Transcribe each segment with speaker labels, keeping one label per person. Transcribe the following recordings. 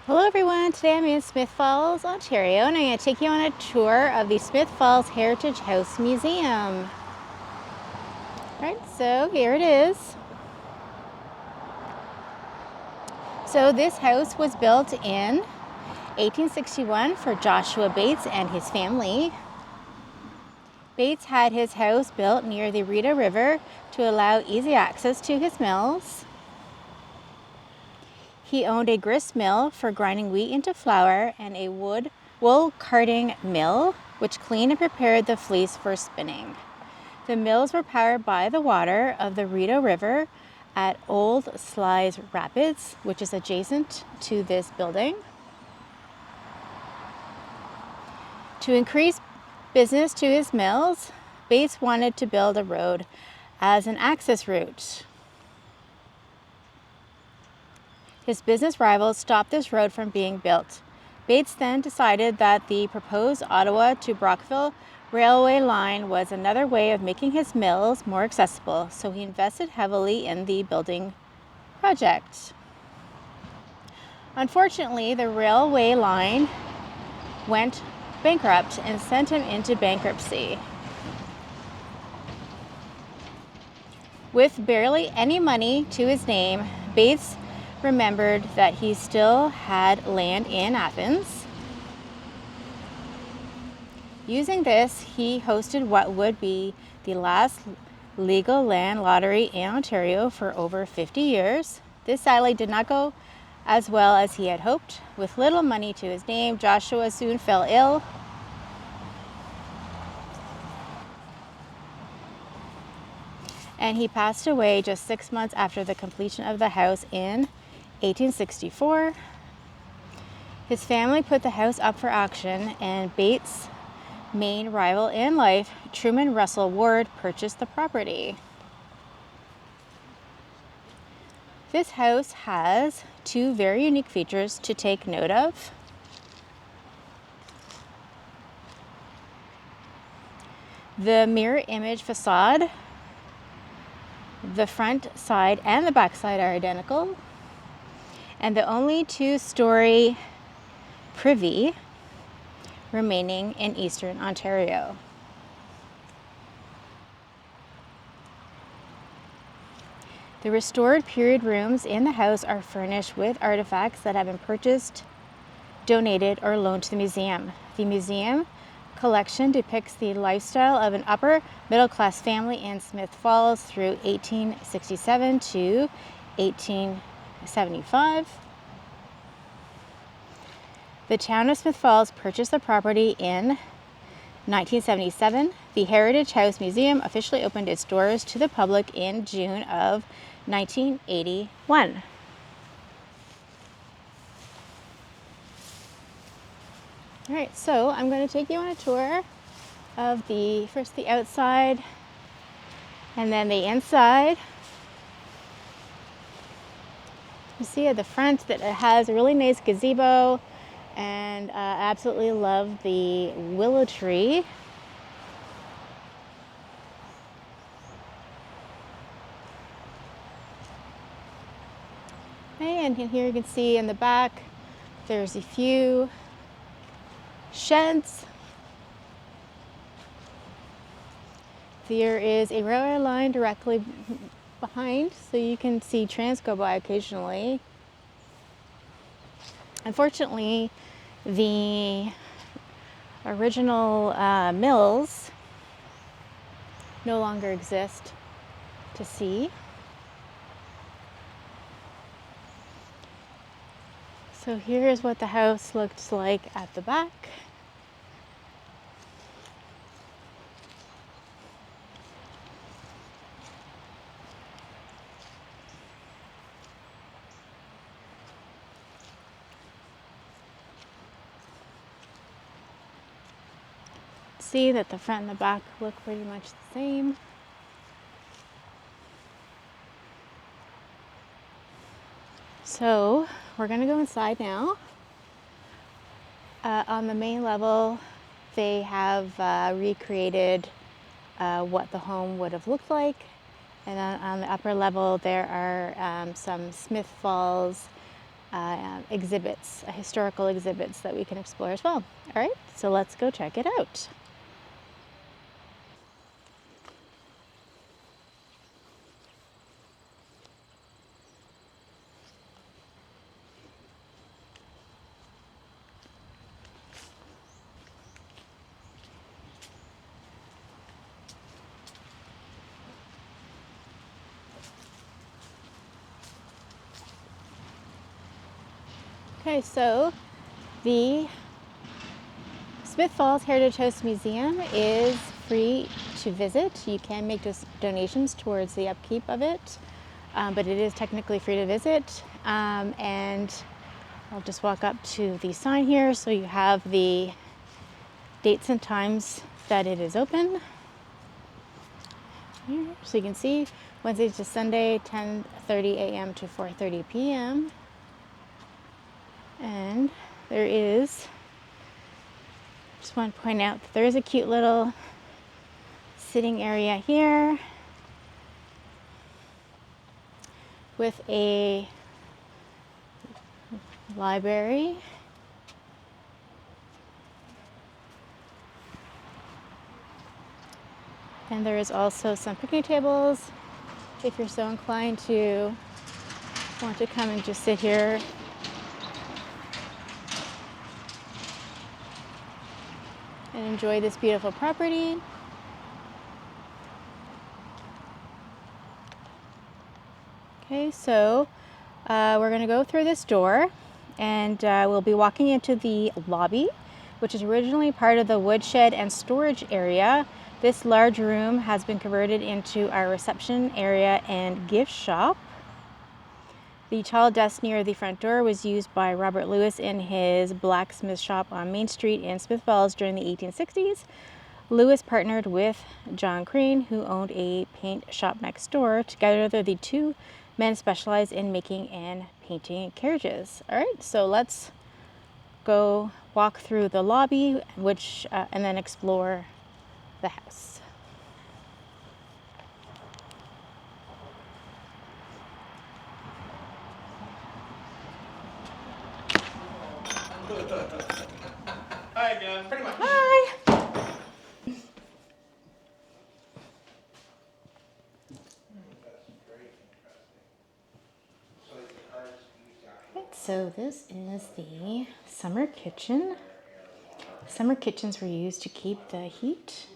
Speaker 1: Hello everyone, today I'm in Smith Falls, Ontario, and I'm going to take you on a tour of the Smith Falls Heritage House Museum. Alright, so here it is. So this house was built in 1861 for Joshua Bates and his family. Bates had his house built near the Rideau River to allow easy access to his mills. He owned a grist mill for grinding wheat into flour and a wool carding mill, which cleaned and prepared the fleece for spinning. The mills were powered by the water of the Rideau River at Old Slize Rapids, which is adjacent to this building. To increase business to his mills, Bates wanted to build a road as an access route. His business rivals stopped this road from being built. Bates then decided that the proposed Ottawa to Brockville railway line was another way of making his mills more accessible, so he invested heavily in the building project. Unfortunately, the railway line went bankrupt and sent him into bankruptcy. With barely any money to his name, Bates remembered that he still had land in Athens. Using this, he hosted what would be the last legal land lottery in Ontario for over 50 years. This sadly did not go as well as he had hoped. With little money to his name, Joshua soon fell ill. And he passed away just 6 months after the completion of the house in 1864. His family put the house up for auction, and Bates' main rival in life, Truman Russell Ward, purchased the property. This house has two very unique features to take note of. The mirror image facade, the front side and the back side are identical, and the only two-story privy remaining in eastern Ontario. The restored period rooms in the house are furnished with artifacts that have been purchased, donated, or loaned to the museum. The museum collection depicts the lifestyle of an upper middle class family in Smith Falls through 1867 to 1875. The town of Smith Falls purchased the property in 1977. The Heritage House Museum officially opened its doors to the public in June of 1981. All right, so I'm going to take you on a tour of first the outside and then the inside. You see at the front that it has a really nice gazebo, and absolutely love the willow tree. Okay, and here you can see in the back there's a few sheds. There is a railway line directly behind, so you can see trains go by occasionally. Unfortunately, the original mills no longer exist to see. So here's what the house looks like at the back. See that the front and the back look pretty much the same. So we're gonna go inside now. On the main level, they have recreated what the home would have looked like. And on the upper level, there are some Smith Falls exhibits, historical exhibits that we can explore as well. All right, so let's go check it out. Okay, so the Smith Falls Heritage House Museum is free to visit. You can make donations towards the upkeep of it, but it is technically free to visit. And I'll just walk up to the sign here so you have the dates and times that it is open. Here, so you can see Wednesday to Sunday, 10:30 a.m. to 4:30 p.m. And there is, just want to point out that there is a cute little sitting area here with a library. And there is also some picnic tables if you're so inclined to want to come and just sit here and enjoy this beautiful property. Okay, so we're going to go through this door and we'll be walking into the lobby, which is originally part of the woodshed and storage area. This large room has been converted into our reception area and gift shop. The tall desk near the front door was used by Robert Lewis in his blacksmith shop on Main Street in Smith Falls during the 1860s. Lewis partnered with John Crane, who owned a paint shop next door. Together, the two men specialized in making and painting carriages. All right, so let's go walk through the lobby, and then explore the house.
Speaker 2: Hi again. Pretty much.
Speaker 1: Hi. So this is the summer kitchen. Summer kitchens were used to keep the heat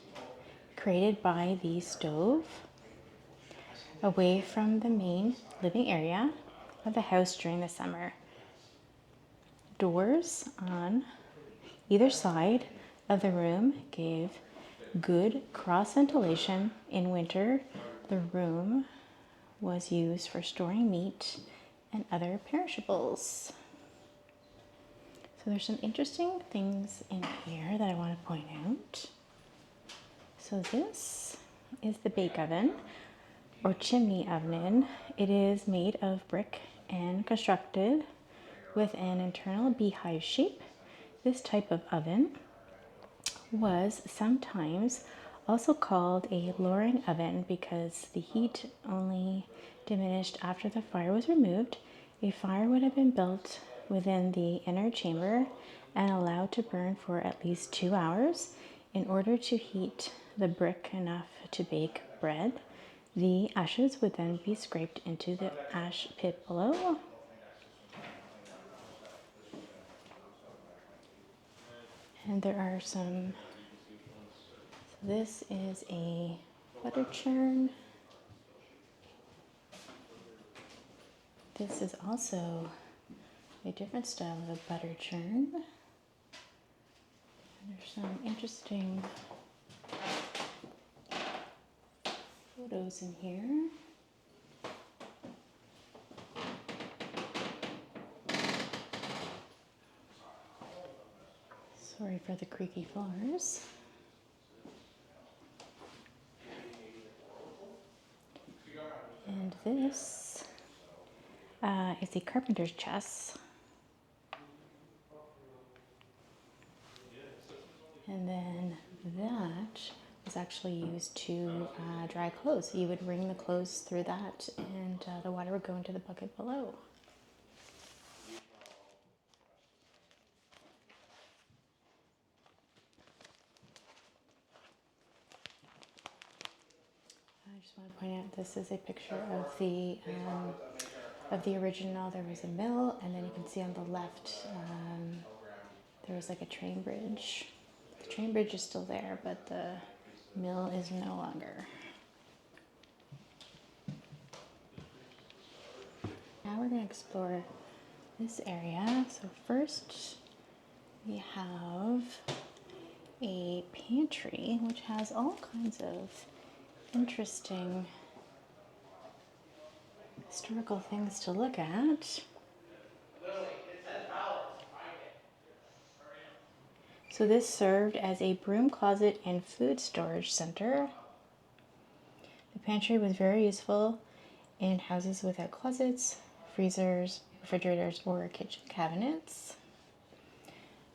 Speaker 1: created by the stove away from the main living area of the house during the summer. Doors on either side of the room gave good cross ventilation. In winter, the room was used for storing meat and other perishables. So there's some interesting things in here that I want to point out. So this is the bake oven or chimney oven. It is made of brick and constructed with an internal beehive shape. This type of oven was sometimes also called a lowering oven because the heat only diminished after the fire was removed. A fire would have been built within the inner chamber and allowed to burn for at least 2 hours. In order to heat the brick enough to bake bread, the ashes would then be scraped into the ash pit below. And there are some, so this is a butter churn. This is also a different style of butter churn. And there's some interesting photos in here. Sorry for the creaky floors. And this is a carpenter's chest. And then that was actually used to dry clothes. You would wring the clothes through that and the water would go into the bucket below. just want to point out this is a picture of the original. There was a mill, and then you can see on the left there was like a train bridge. The train bridge is still there, but the mill is no longer. Now we're going to explore this area. So first we have a pantry which has all kinds of interesting historical things to look at. So this served as a broom closet and food storage center. The pantry was very useful in houses without closets, freezers, refrigerators, or kitchen cabinets.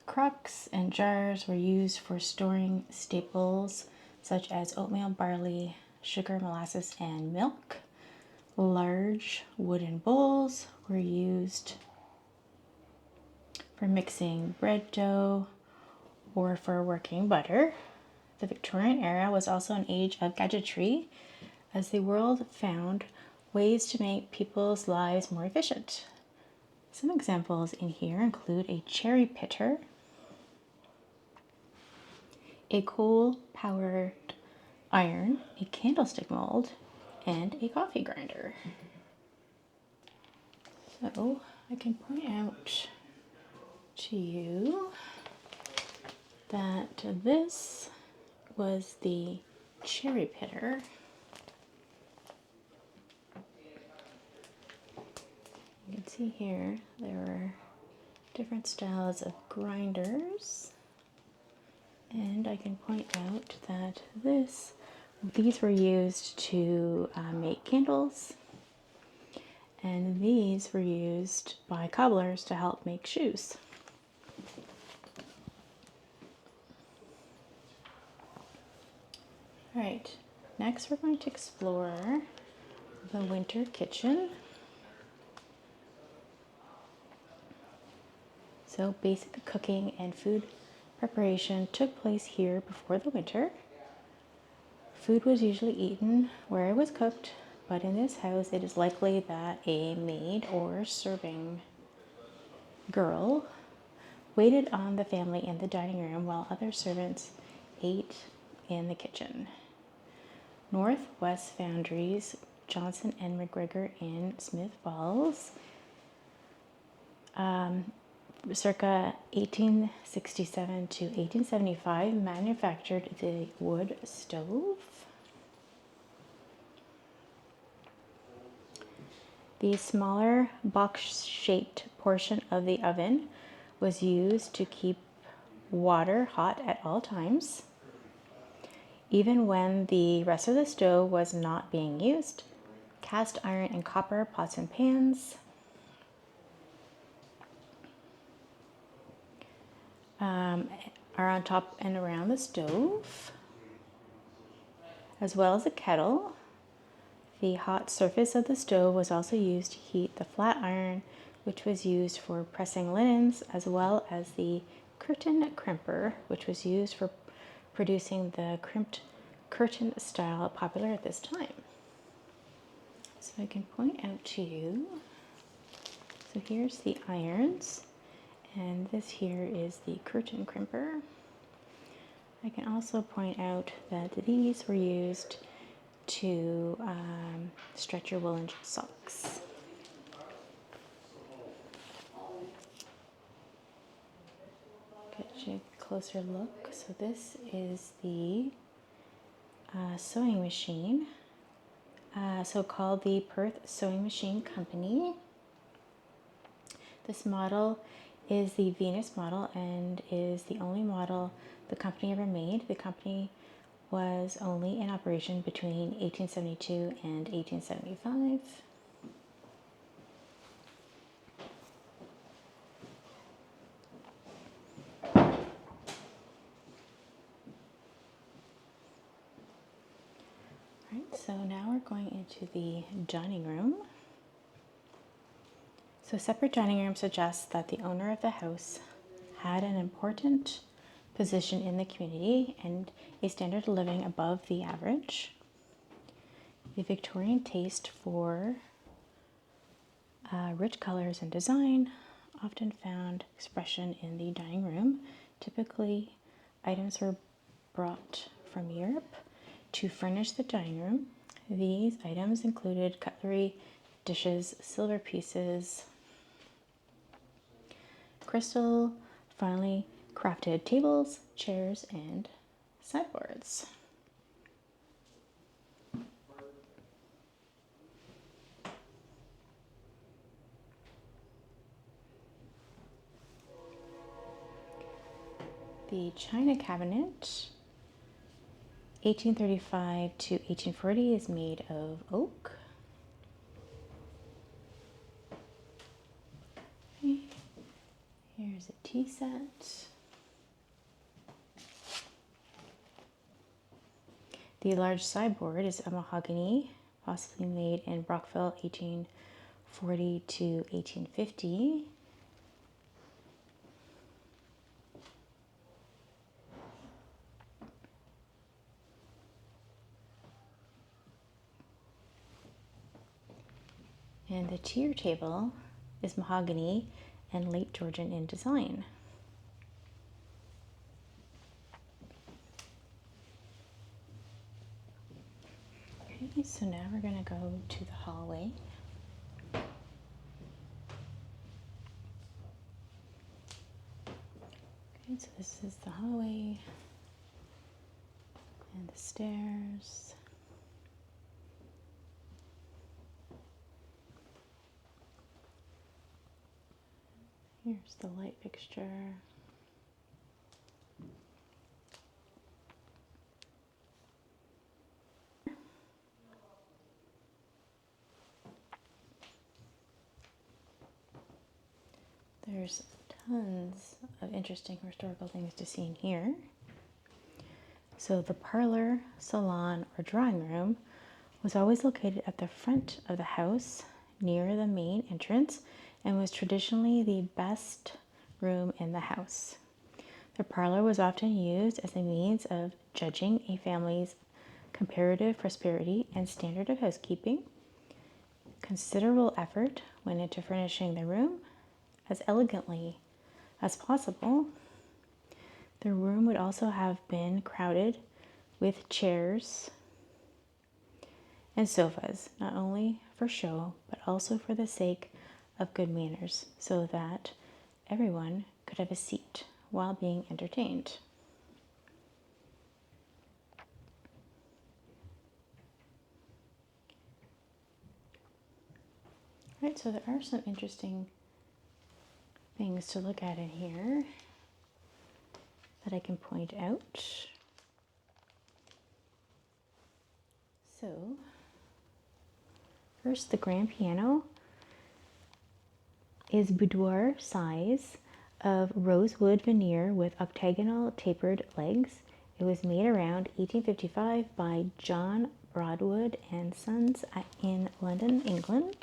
Speaker 1: Crocks and jars were used for storing staples such as oatmeal, barley, sugar, molasses, and milk. Large wooden bowls were used for mixing bread dough or for working butter. The Victorian era was also an age of gadgetry, as the world found ways to make people's lives more efficient. Some examples in here include a cherry pitter, a coal-powered iron, a candlestick mold, and a coffee grinder. So I can point out to you that this was the cherry pitter. You can see here there were different styles of grinders, and I can point out that these were used to make candles, and these were used by cobblers to help make shoes. All right, next we're going to explore the winter kitchen. So basic cooking and food preparation took place here before the winter. Food was usually eaten where it was cooked, but in this house it is likely that a maid or serving girl waited on the family in the dining room while other servants ate in the kitchen. Northwest Foundries, Johnson and McGregor in Smith Falls, circa 1867 to 1875, manufactured the wood stove. The smaller box-shaped portion of the oven was used to keep water hot at all times. Even when the rest of the stove was not being used, cast iron and copper pots and pans are on top and around the stove, as well as a kettle. The hot surface of the stove was also used to heat the flat iron, which was used for pressing linens, as well as the curtain crimper, which was used for producing the crimped curtain style popular at this time. So I can point out to you, so here's the irons, and this here is the curtain crimper. I can also point out that these were used to stretch your woolen socks. Get you a closer look. So this is the sewing machine, so called the Perth Sewing Machine Company. This model is the Venus model and is the only model the company ever made. The company was only in operation between 1872 and 1875. Alright, so now we're going into the dining room. So separate dining room suggests that the owner of the house had an important position in the community and a standard of living above the average. The Victorian taste for rich colors and design often found expression in the dining room. Typically, items were brought from Europe to furnish the dining room. These items included cutlery, dishes, silver pieces, crystal, finely crafted tables, chairs, and sideboards. The china cabinet, 1835 to 1840, is made of oak. Okay. Here's a tea set. The large sideboard is a mahogany, possibly made in Brockville, 1840 to 1850. And the tier table is mahogany and late Georgian in design. Okay, so now we're going to go to the hallway. Okay, so this is the hallway and the stairs. Here's the light fixture. There's tons of interesting historical things to see in here. So the parlor, salon, or drawing room was always located at the front of the house near the main entrance and was traditionally the best room in the house. The parlor was often used as a means of judging a family's comparative prosperity and standard of housekeeping. Considerable effort went into furnishing the room as elegantly as possible. The room would also have been crowded with chairs and sofas, not only for show, but also for the sake of good manners, so that everyone could have a seat while being entertained. Right, so there are some interesting things to look at in here that I can point out. So, first, the grand piano is boudoir size of rosewood veneer with octagonal tapered legs. It was made around 1855 by John Broadwood and Sons in London, England.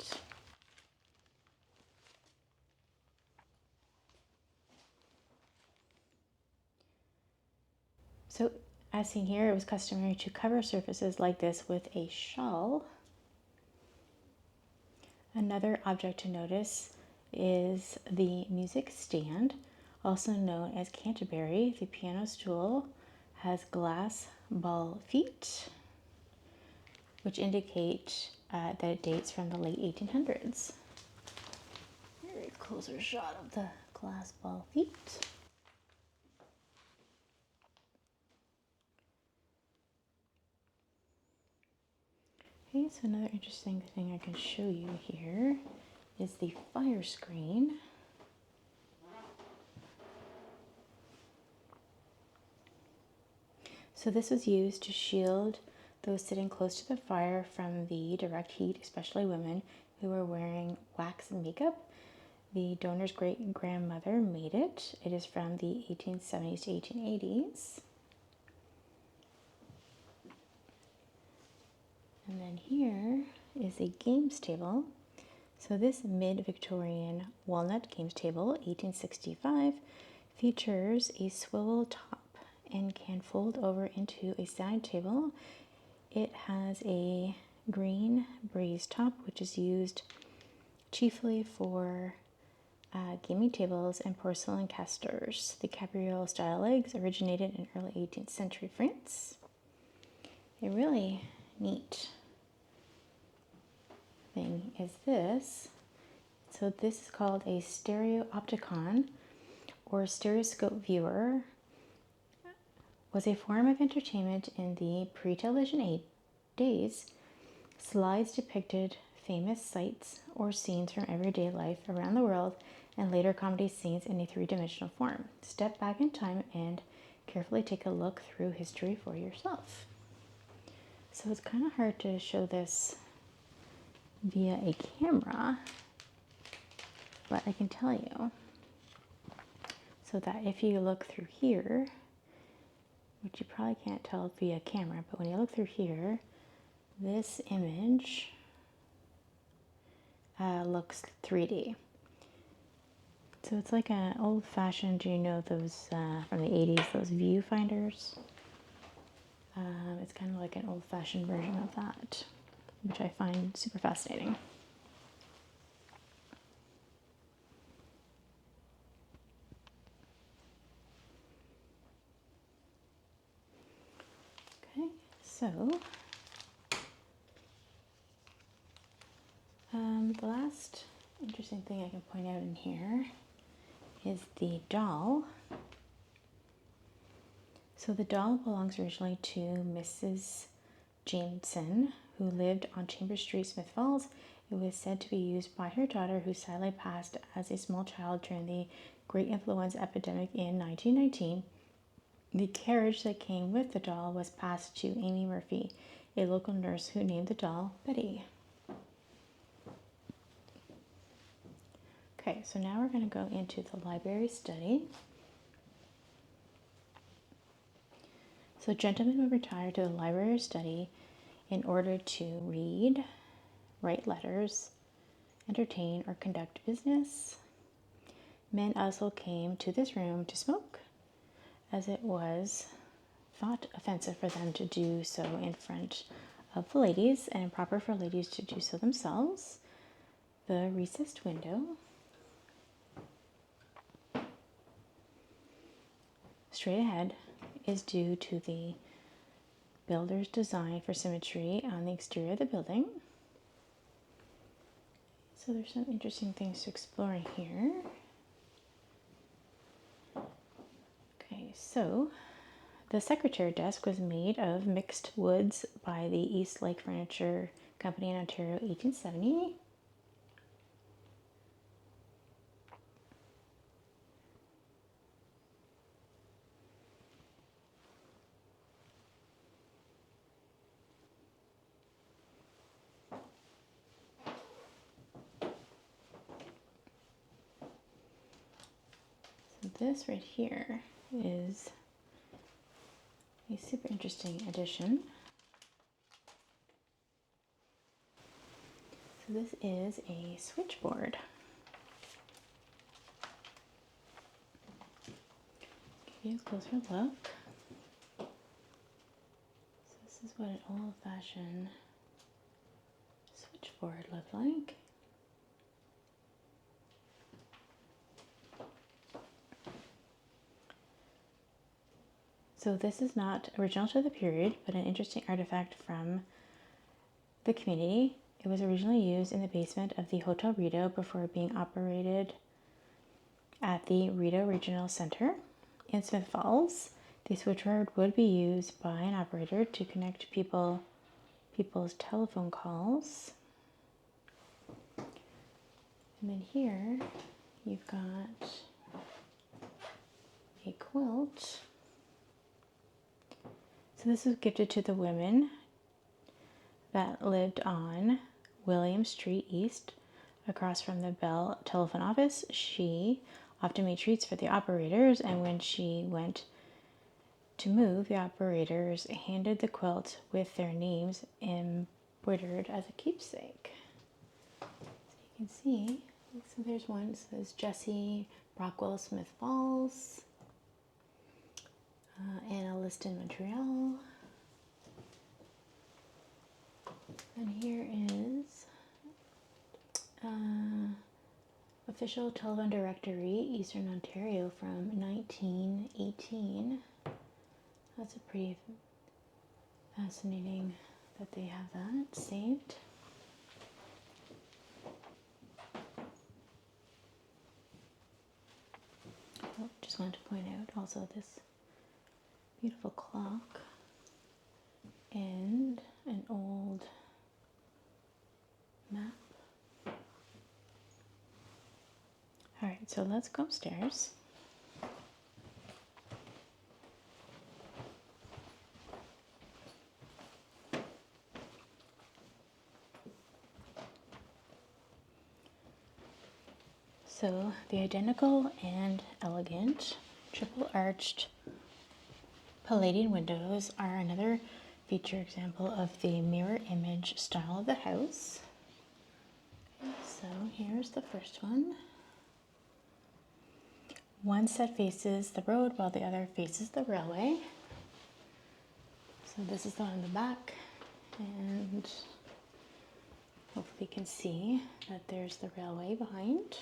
Speaker 1: So, as seen here, it was customary to cover surfaces like this with a shawl. Another object to notice is the music stand, also known as Canterbury. The piano stool has glass ball feet, which indicate that it dates from the late 1800s. Very closer shot of the glass ball feet. Okay, so another interesting thing I can show you here is the fire screen. So this was used to shield those sitting close to the fire from the direct heat, especially women who were wearing wax makeup. The donor's great-grandmother made it. It is from the 1870s to 1880s. And then here is a games table. So this mid-Victorian walnut games table, 1865, features a swivel top and can fold over into a side table. It has a green braised top, which is used chiefly for gaming tables and porcelain casters. The cabriole style legs originated in early 18th century France. A really neat thing is this. So this is called a stereopticon or stereoscope viewer. Was a form of entertainment in the pre-television days. Slides depicted famous sights or scenes from everyday life around the world and later comedy scenes in a three-dimensional form. Step back in time and carefully take a look through history for yourself. So it's kind of hard to show this via a camera, but I can tell you so that if you look through here, which you probably can't tell via camera, but when you look through here, this image looks 3D. So it's like an old-fashioned, you know, those from the 80s, those viewfinders. It's kind of like an old-fashioned version of that, which I find super fascinating. Okay, so the last interesting thing I can point out in here is the doll. So the doll belongs originally to Mrs. Jameson, who lived on Chambers Street, Smith Falls. It was said to be used by her daughter, who sadly passed as a small child during the Great Influenza epidemic in 1919. The carriage that came with the doll was passed to Amy Murphy, a local nurse who named the doll Betty. Okay, so now we're going to go into the library study. So gentlemen would retire to the library or study in order to read, write letters, entertain, or conduct business. Men also came to this room to smoke, as it was thought offensive for them to do so in front of the ladies and improper for ladies to do so themselves. The recessed window straight ahead is due to the builder's design for symmetry on the exterior of the building. So there's some interesting things to explore here. Okay, so the secretary desk was made of mixed woods by the East Lake Furniture Company in Ontario, 1870. So this right here is a super interesting addition. So this is a switchboard. Give you a closer look. So this is what an old-fashioned switchboard looked like. So this is not original to the period, but an interesting artifact from the community. It was originally used in the basement of the Hotel Rideau before being operated at the Rideau Regional Center in Smith Falls. The switchboard would be used by an operator to connect people's telephone calls. And then here you've got a quilt. So this was gifted to the women that lived on William Street East, across from the Bell telephone office. She often made treats for the operators, and when she went to move, the operators handed the quilt with their names embroidered as a keepsake. So you can see, so there's one that says Jessie Brockwell, Smith Falls, Anna Liston, Montreal. And here is official telephone directory, Eastern Ontario from 1918. That's a pretty fascinating that they have that saved. Oh, just wanted to point out also this beautiful clock and an old map. All right, so let's go upstairs. So the identical and elegant triple arched Palladian windows are another feature example of the mirror image style of the house. Okay, so here's the first one. One set faces the road while the other faces the railway. So this is the one in the back, and hopefully you can see that there's the railway behind.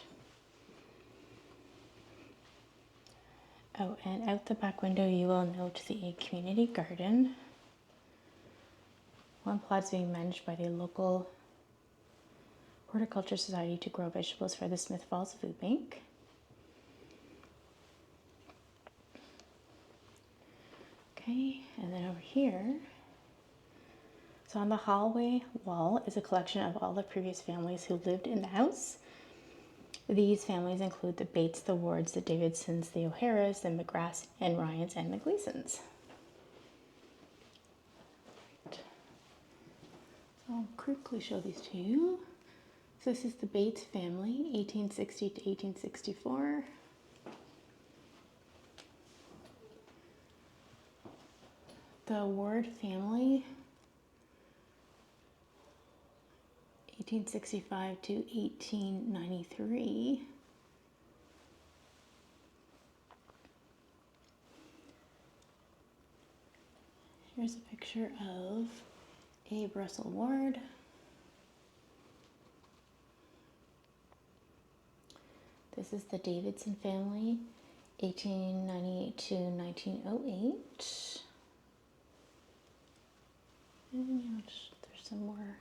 Speaker 1: Oh, and out the back window you will note the community garden. One plot is being managed by the local horticulture society to grow vegetables for the Smith Falls Food Bank. Okay, and then over here, so on the hallway wall is a collection of all the previous families who lived in the house. These families include the Bates, the Wards, the Davidsons, the O'Haras, the McGraths, and Ryans, and the Gleasons. So I'll quickly show these to you. So this is the Bates family, 1860 to 1864. The Ward family, 1865 to 1893. Here's a picture of Abe Russell Ward. This is the Davidson family, 1898 to 1908. And there's some more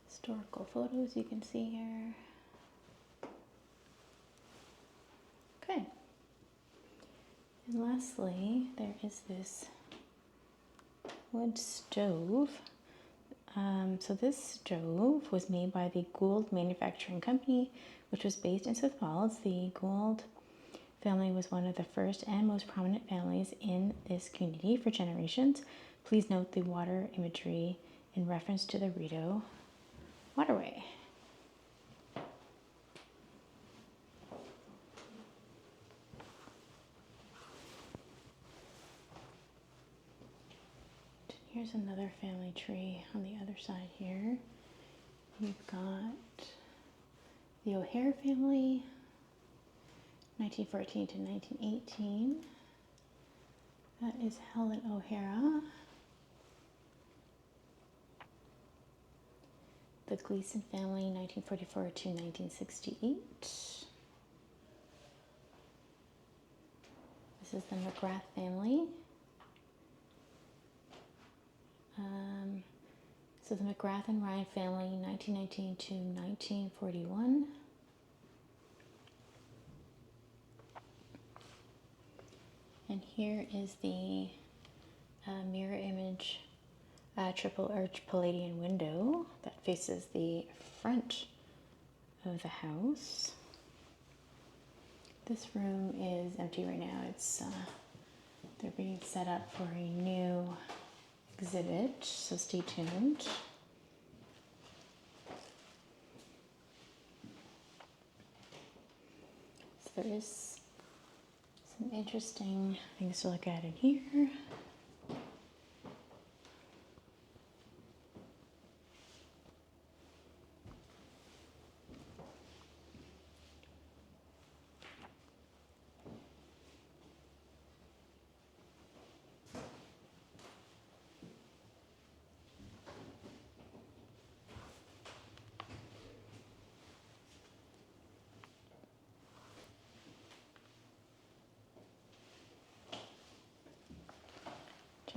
Speaker 1: historical photos you can see here. Okay. And lastly, there is this wood stove. So this stove was made by the Gould Manufacturing Company, which was based in Smith Falls. The Gould family was one of the first and most prominent families in this community for generations. Please note the water imagery in reference to the Rideau waterway. Here's another family tree on the other side here. You've got the O'Hare family, 1914 to 1918. That is Helen O'Hara. The Gleason family, 1944 to 1968. This is the McGrath family. So the McGrath and Ryan family, 1919 to 1941. And here is the mirror image triple arch Palladian window that faces the front of the house. This room is empty right now. It's they're being set up for a new exhibit, so stay tuned. So there is some interesting things to look at in here.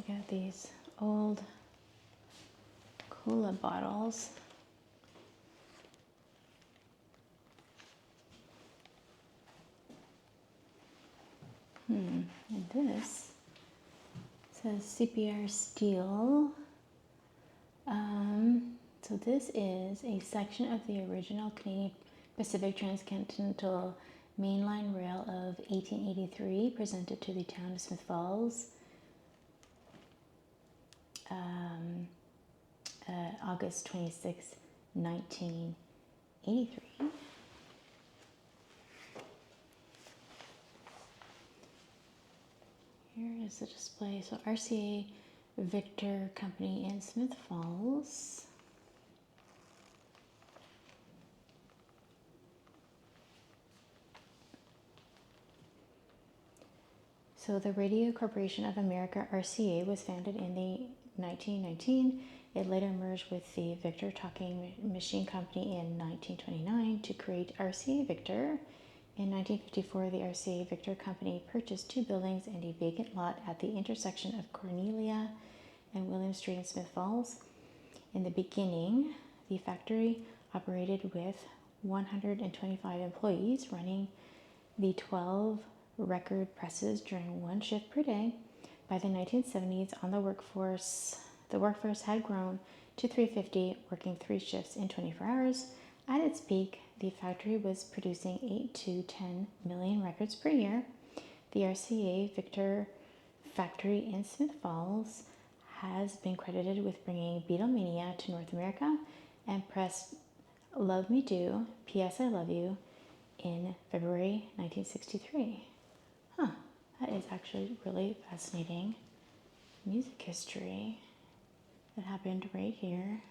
Speaker 1: check out these old cola bottles. And this says CPR steel. So this is a section of the original Canadian Pacific Transcontinental Mainline Rail of 1883, presented to the town of Smith Falls, August 26, 1983. Here is the display. So RCA Victor Company in Smith Falls. So the Radio Corporation of America, RCA, was founded in the 1919. It later merged with the Victor Talking Machine Company in 1929 to create RCA Victor. In 1954, the RCA Victor Company purchased 2 buildings and a vacant lot at the intersection of Cornelia and William Street in Smith Falls. In the beginning, the factory operated with 125 employees, running the 12 record presses during 1 shift per day. By the 1970s, the workforce had grown to 350, working 3 shifts in 24 hours. At its peak, the factory was producing 8 to 10 million records per year. The RCA Victor factory in Smith Falls has been credited with bringing Beatlemania to North America and pressed Love Me Do, P.S. I Love You in February 1963. That is actually really fascinating music history that happened right here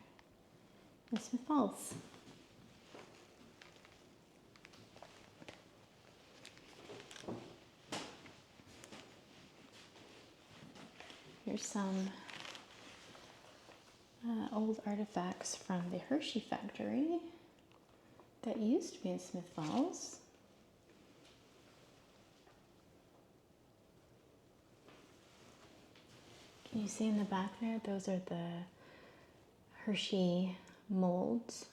Speaker 1: in Smith Falls. Here's some old artifacts from the Hershey factory that used to be in Smith Falls. Can you see in the back there? Those are the Hershey molds.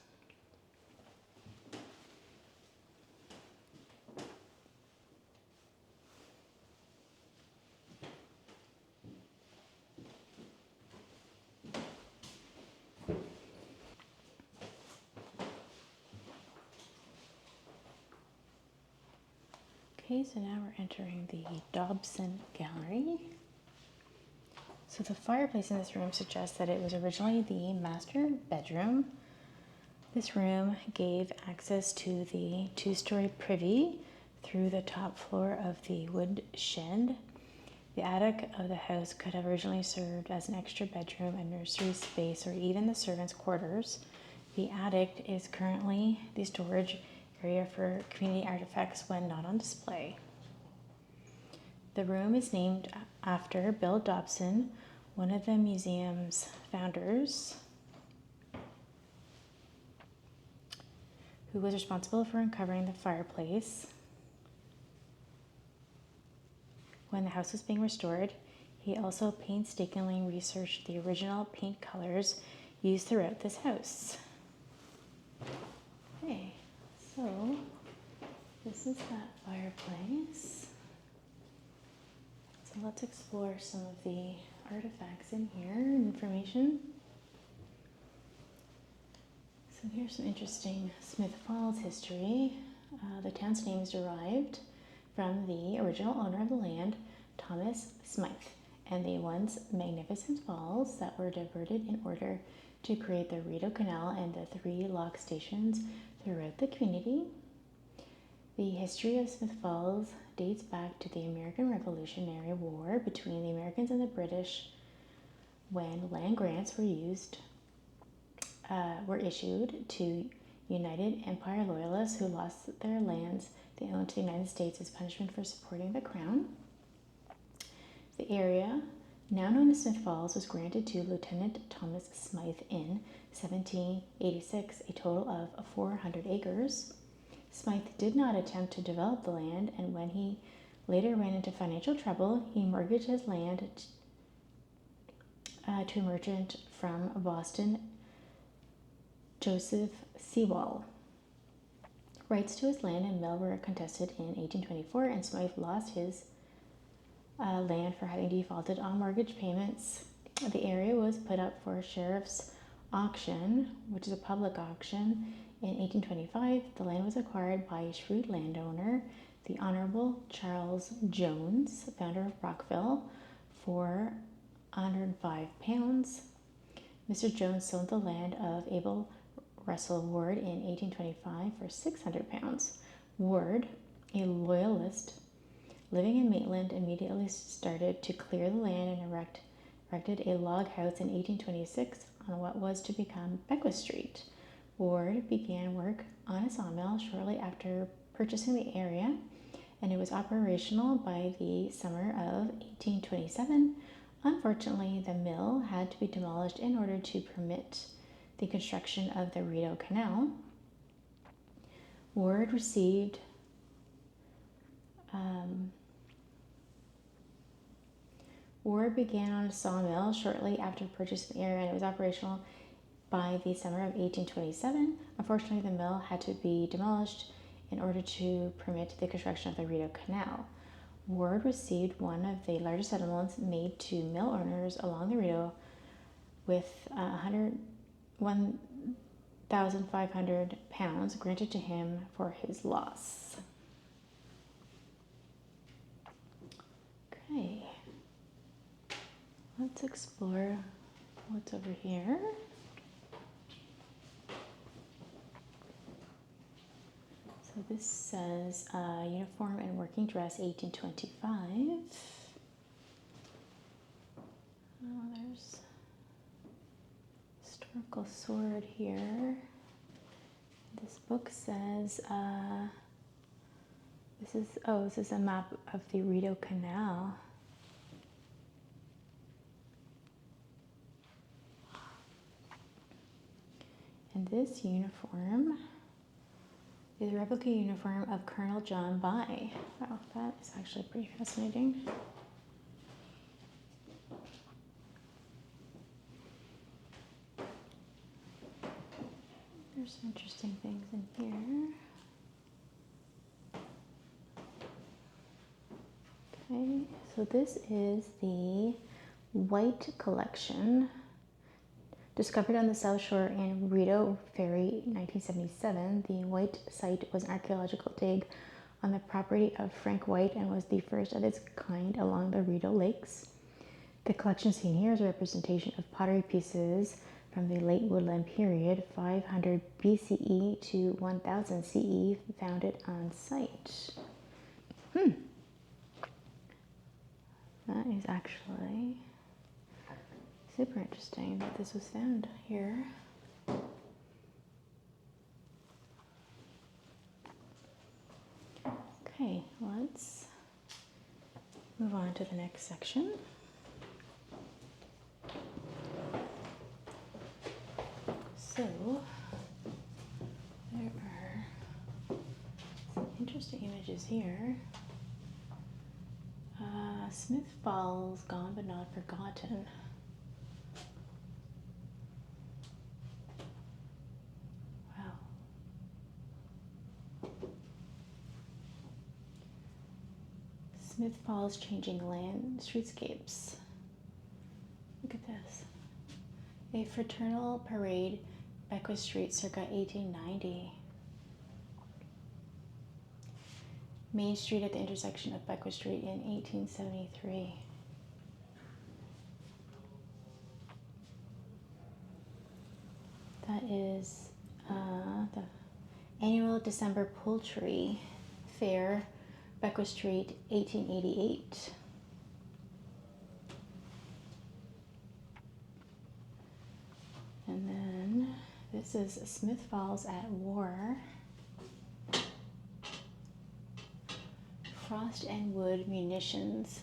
Speaker 1: Okay, so now we're entering the Dobson Gallery. So the fireplace in this room suggests that it was originally the master bedroom. This room gave access to the 2-story privy through the top floor of the wood shed. The attic of the house could have originally served as an extra bedroom, a nursery space, or even the servants' quarters. The attic is currently the storage area for community artifacts when not on display. The room is named after Bill Dobson, one of the museum's founders, who was responsible for uncovering the fireplace. When the house was being restored, he also painstakingly researched the original paint colors used throughout this house. Okay, so this is that fireplace. So let's explore some of the artifacts in here, information. So here's some interesting Smith Falls history. The town's name is derived from the original owner of the land, Thomas Smythe, and the once magnificent falls that were diverted in order to create the Rideau Canal and the 3 lock stations throughout the community. The history of Smith Falls dates back to the American Revolutionary War between the Americans and the British, when land grants were issued to United Empire Loyalists who lost their lands they owned to the United States as punishment for supporting the Crown. The area, now known as Smith Falls, was granted to Lieutenant Thomas Smythe in 1786, a total of 400 acres. Smythe did not attempt to develop the land, and when he later ran into financial trouble, he mortgaged his land to a merchant from Boston, Joseph Sewall. Rights to his land and mill were contested in 1824, and Smythe lost his land for having defaulted on mortgage payments. The area was put up for a sheriff's auction, which is a public auction. In 1825, the land was acquired by a shrewd landowner, the Honorable Charles Jones, founder of Brockville, for £105. Mr. Jones sold the land of Abel Russell Ward in 1825 for £600. Ward, a loyalist living in Maitland, immediately started to clear the land and erected a log house in 1826 on what was to become Beckwith Street. Ward began work on a sawmill shortly after purchasing the area, and it was operational by the summer of 1827. Unfortunately, the mill had to be demolished in order to permit the construction of the Rideau Canal. Ward began on a sawmill shortly after purchasing the area, and it was operational by the summer of 1827. Unfortunately, the mill had to be demolished in order to permit the construction of the Rideau Canal. Ward received one of the largest settlements made to mill owners along the Rideau, with £1,500 granted to him for his loss. Okay, let's explore what's over here. So this says uniform and working dress, 1825. Oh, there's historical sword here. This book says this is a map of the Rideau Canal. And this uniform is a replica uniform of Colonel John By. Wow, that is actually pretty fascinating. There's some interesting things in here. Okay, so this is the White Collection, discovered on the South Shore in Rideau Ferry, 1977. The White site was an archaeological dig on the property of Frank White and was the first of its kind along the Rideau Lakes. The collection seen here is a representation of pottery pieces from the late woodland period, 500 BCE to 1000 CE, founded on site. That is actually super interesting that this was found here. Okay, let's move on to the next section. So, there are some interesting images here. Smith Falls, gone but not forgotten. Wow. Smith Falls changing land streetscapes. Look at this. A fraternal parade, Beckwith Street, circa 1890. Main Street at the intersection of Beckwith Street in 1873. That is the annual December Poultry Fair, Beckwith Street, 1888. And then this is Smith Falls at War. Frost and Wood Munitions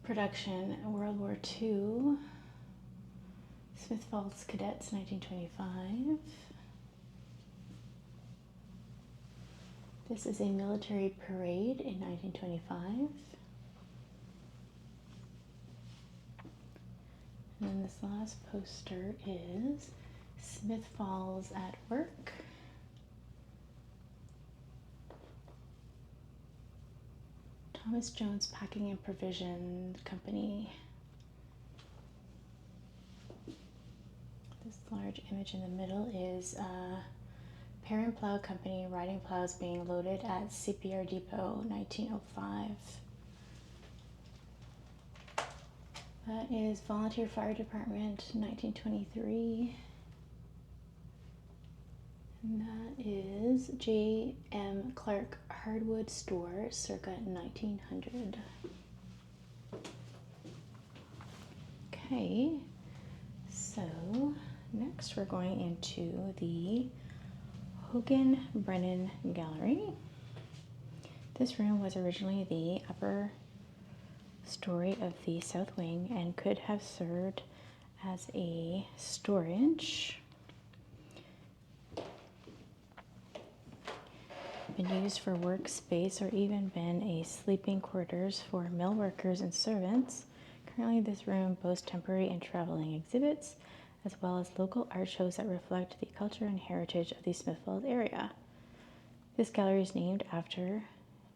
Speaker 1: Production, World War II. Smith Falls Cadets, 1925. This is a military parade in 1925. And And this last poster is Smith Falls at Work. Thomas Jones Packing and Provision Company. This large image in the middle is Parent Plow Company riding plows being loaded at CPR Depot, 1905. That is Volunteer Fire Department, 1923. And that is J.M. Clark Hardwood Store, circa 1900. Okay, so next we're going into the Hogan Brennan Gallery. This room was originally the upper story of the south wing and could have served as a storage. Been used for workspace or even been a sleeping quarters for mill workers and servants. Currently this room boasts temporary and traveling exhibits as well as local art shows that reflect the culture and heritage of the Smith Falls area. This gallery is named after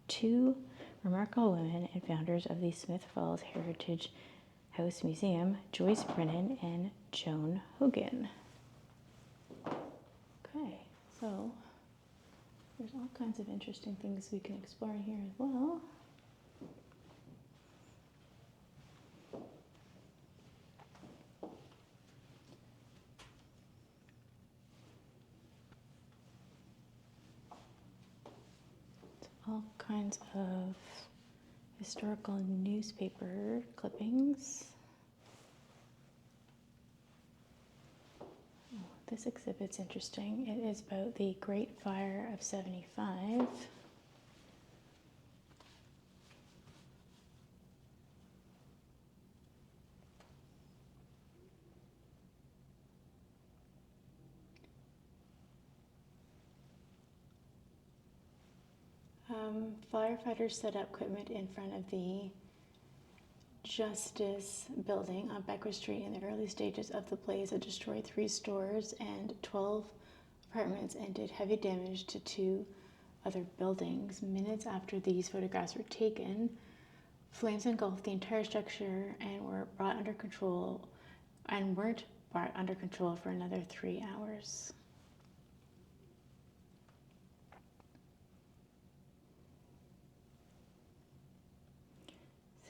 Speaker 1: two remarkable women and founders of the Smith Falls Heritage House Museum, Joyce Brennan and Joan Hogan. Okay, so there's all kinds of interesting things we can explore in here as well. All kinds of historical newspaper clippings. Oh, this exhibit's interesting. It is about the Great Fire of 75. Firefighters set up equipment in front of the Justice building on Becker Street in the early stages of the blaze that destroyed 3 stores and 12 apartments and did heavy damage to 2 other buildings. Minutes after these photographs were taken, flames engulfed the entire structure and weren't brought under control for another 3 hours.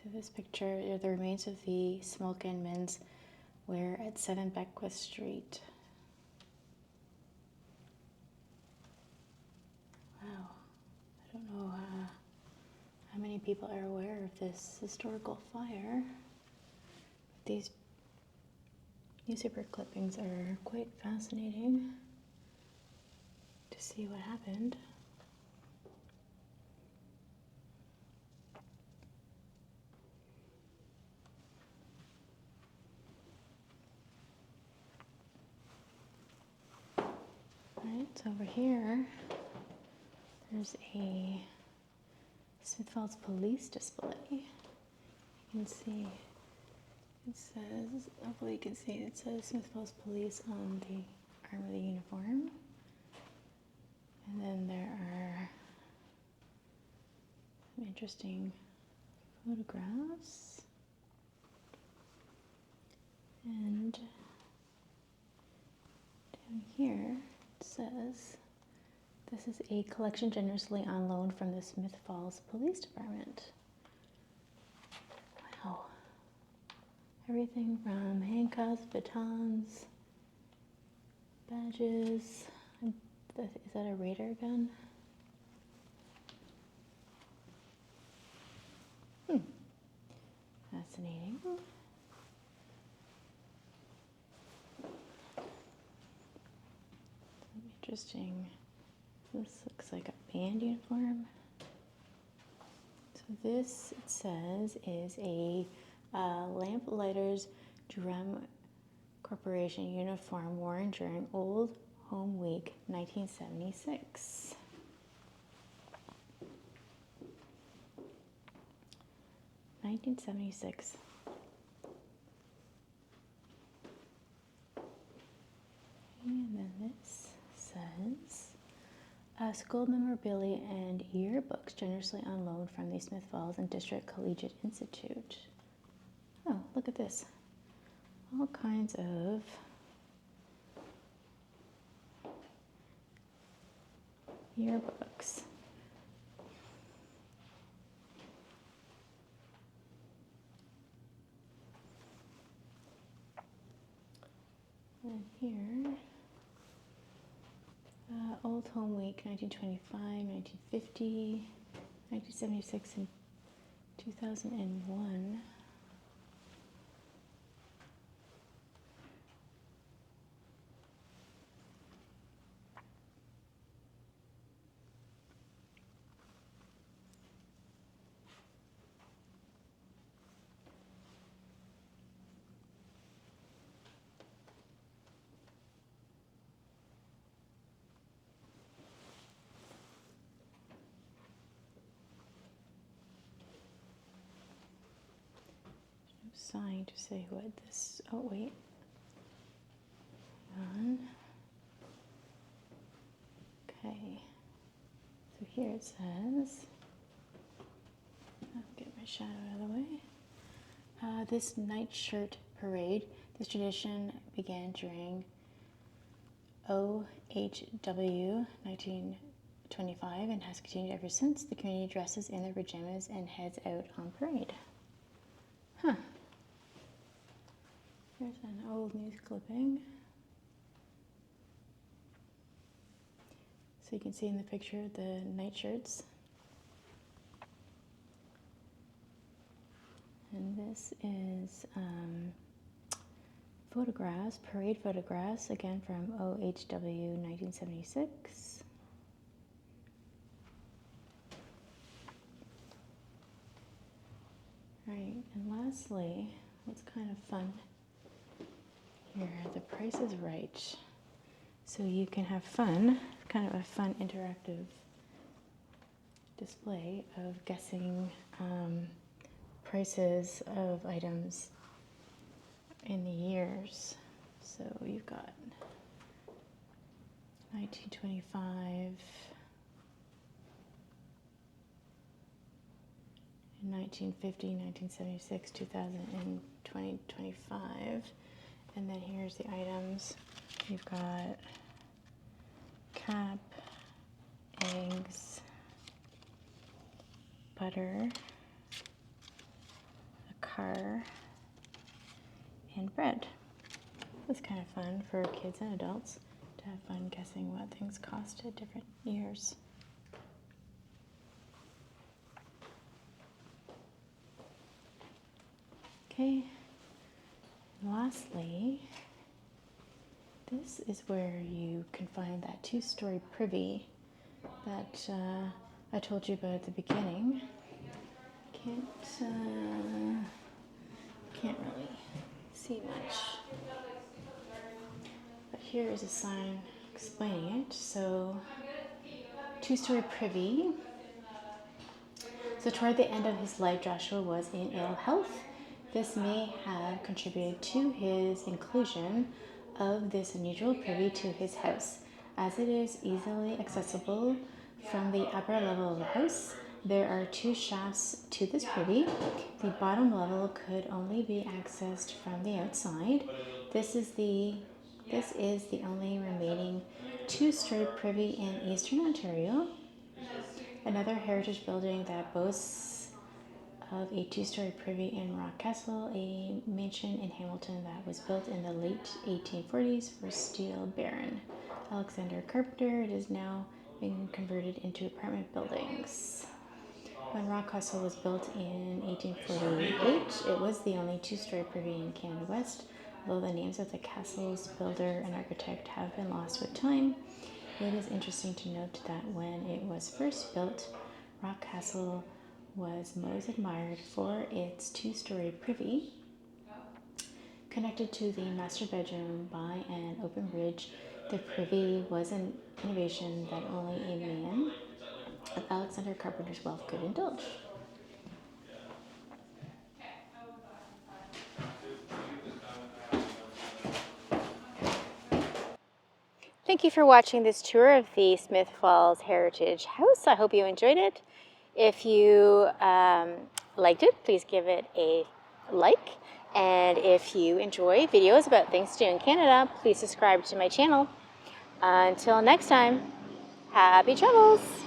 Speaker 1: So this picture are the remains of the smoke and men's wear at 7 Beckwith Street. Wow, I don't know how many people are aware of this historical fire. These newspaper clippings are quite fascinating to see what happened. Right, so over here, there's a Smith Falls police display. You can see, it says, hopefully you can see, it says Smith Falls Police on the arm of the uniform. And then there are some interesting photographs. And down here, it says, this is a collection generously on loan from the Smith Falls Police Department. Wow. Everything from handcuffs, batons, badges. Is that a radar gun? Fascinating. Interesting. This looks like a band uniform. So this, it says, is a Lamplighters Drum Corporation uniform worn during Old Home Week 1976. School memorabilia and yearbooks generously on loan from the Smith Falls and District Collegiate Institute. Oh, look at this. All kinds of yearbooks. And here, Old Home Week, 1925, 1950, 1976, and 2001. Sign to say what this, oh wait, hang on. Okay, so here it says, I'll get my shadow out of the way. This nightshirt parade, this tradition began during OHW 1925 and has continued ever since. The community dresses in their pajamas and heads out on parade. Huh. Here's an old news clipping. So you can see in the picture the nightshirts. And this is photographs, parade photographs, again from OHW 1976. Right, and lastly, what's kind of fun here, the Price is Right. So you can have fun, kind of a fun interactive display of guessing prices of items in the years. So you've got 1925, 1950, 1976, 2000, and 2025. And then here's the items. You've got cap, eggs, butter, a car, and bread. It's kind of fun for kids and adults to have fun guessing what things cost at different years. Okay, and lastly, this is where you can find that two-story privy that I told you about at the beginning. Can't really see much, but here is a sign explaining it. So, two-story privy. So toward the end of his life, Joshua was in ill health. This may have contributed to his inclusion of this unusual privy to his house. As it is easily accessible from the upper level of the house, there are two shafts to this privy. The bottom level could only be accessed from the outside. This is the only remaining two-story privy in Eastern Ontario. Another heritage building that boasts of a two-story privy in Rock Castle, a mansion in Hamilton that was built in the late 1840s for Steel Baron Alexander Carpenter. It is now being converted into apartment buildings. When Rock Castle was built in 1848, it was the only two-story privy in Canada West. Although the names of the castle's builder and architect have been lost with time, it is interesting to note that when it was first built, Rock Castle was most admired for its two-story privy. Connected to the master bedroom by an open bridge, the privy was an innovation that only a man of Alexander Carpenter's wealth could indulge. Thank Thank you for watching this tour of the Smith Falls Heritage House. I hope you enjoyed it. If you liked it, please give it a like. And if you enjoy videos about things to do in Canada, please subscribe to my channel. Until next time, happy travels!